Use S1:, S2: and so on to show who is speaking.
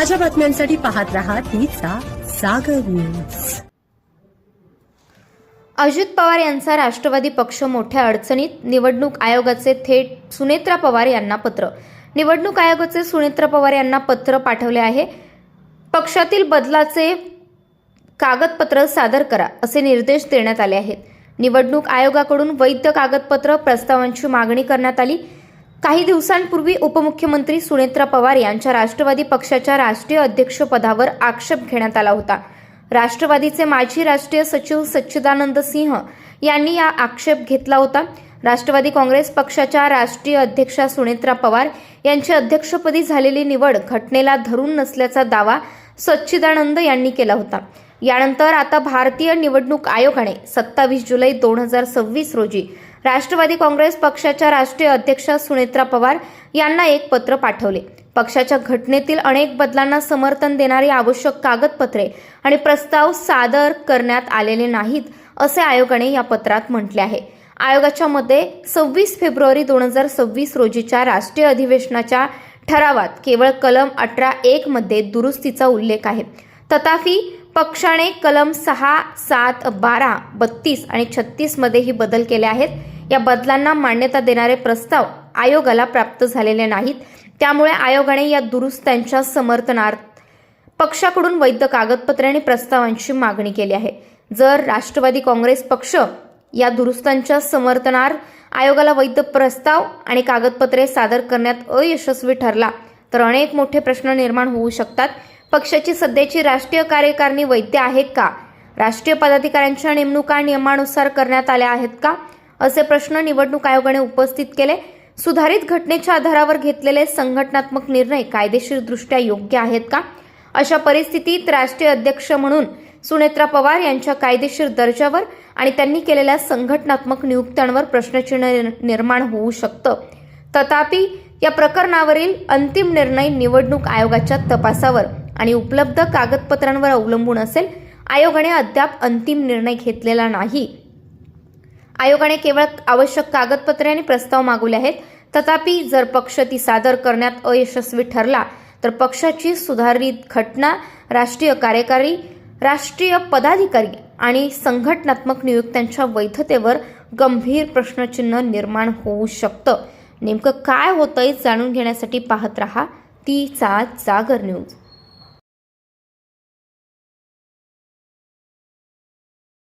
S1: ताज्या बातम्यांसाठी पाहत रहा तीचा सागर न्यूज।
S2: अजित पवार यांचा राष्ट्रवादी पक्ष मोठ्या अडचणीत, निवडणूक आयोगाचे थेट सुनेत्रा पवार यांना पत्र। निवडणूक आयोगाचे सुनेत्रा पवार यांना पत्र पाठवले आहे। पक्षातील बदलाचे कागदपत्र सादर करा असे निर्देश देण्यात आले आहेत। निवडणूक आयोगाकडून वैध कागदपत्र प्रस्तावांची मागणी करण्यात आली। काही दिवसांपूर्वी उपमुख्यमंत्री सुनेत्रा पवार यांच्या राष्ट्रवादी पक्षाच्या राष्ट्रीय अध्यक्षपदावर आक्षेप घेण्यात आला होता। राष्ट्रवादीचे माजी राष्ट्रीय सचिव सच्चिदानंद सिंह यांनी या आक्षेप घेतला होता। राष्ट्रवादी काँग्रेस पक्षाच्या राष्ट्रीय अध्यक्षा सुनेत्रा पवार यांची अध्यक्षपदी झालेली निवड घटनेला धरून नसल्याचा दावा सच्चिदानंद यांनी केला होता। यानंतर आता भारतीय निवडणूक आयोगाने 27 जुलै 2026 रोजी राष्ट्रवादी काँग्रेस पक्षाच्या राष्ट्रीय अध्यक्षा सुनेत्रा पवार यांना एक पत्र पाठवले। पक्षाच्या घटनेतील अनेक बदलांना समर्थन देणारी आवश्यक कागदपत्रे आणि प्रस्ताव सादर करण्यात आलेले नाहीत असे आयोगाने या पत्रात म्हटले आहे। आयोगाच्या मते 26 फेब्रुवारी 2026 रोजीच्या राष्ट्रीय अधिवेशनाच्या ठरावात केवळ कलम 18(1) मध्ये दुरुस्तीचा उल्लेख आहे। तथापि पक्षाने कलम 6, 7, 12, 32 आणि 36 मध्येही बदल केले आहेत। या बदलांना मान्यता देणारे प्रस्ताव आयोगाला प्राप्त झालेले नाहीत। त्यामुळे आयोगाने या दुरुस्त्यांच्या समर्थनार्थ पक्षाकडून वैध कागदपत्रे आणि प्रस्तावांची मागणी केली आहे। जर राष्ट्रवादी काँग्रेस पक्ष या दुरुस्त्यांच्या समर्थनार्थ आयोगाला वैध प्रस्ताव आणि कागदपत्रे सादर करण्यात अयशस्वी ठरला तर अनेक मोठे प्रश्न निर्माण होऊ शकतात। पक्षाची सध्याची राष्ट्रीय कार्यकारिणी वैध आहे का? राष्ट्रीय पदाधिकाऱ्यांच्या नेमणुका नियमानुसार करण्यात आल्या आहेत का? असे प्रश्न निवडणूक आयोगाने उपस्थित केले। सुधारित घटनेच्या आधारावर घेतलेले संघटनात्मक निर्णय कायदेशीरदृष्ट्या योग्य आहेत का? अशा परिस्थितीत राष्ट्रीय अध्यक्ष म्हणून सुनेत्रा पवार यांच्या कायदेशीर दर्जावर आणि त्यांनी केलेल्या संघटनात्मक नियुक्त्यांवर प्रश्नचिन्ह निर्माण होऊ शकतं। तथापि या प्रकरणावरील अंतिम निर्णय निवडणूक आयोगाच्या तपासावर आणि उपलब्ध कागदपत्रांवर अवलंबून असेल। आयोगाने अद्याप अंतिम निर्णय घेतलेला नाही। आयोगाने केवळ आवश्यक कागदपत्रे आणि प्रस्ताव मागवले आहेत। तथापि जर पक्ष ती सादर करण्यात अयशस्वी ठरला तर पक्षाची सुधारित घटना, राष्ट्रीय कार्यकारी, राष्ट्रीय पदाधिकारी आणि संघटनात्मक नियुक्त्यांच्या वैधतेवर गंभीर प्रश्नचिन्ह निर्माण होऊ शकतं। नेमकं काय होतंय जाणून घेण्यासाठी पाहत रहा तीचा जागर न्यूज।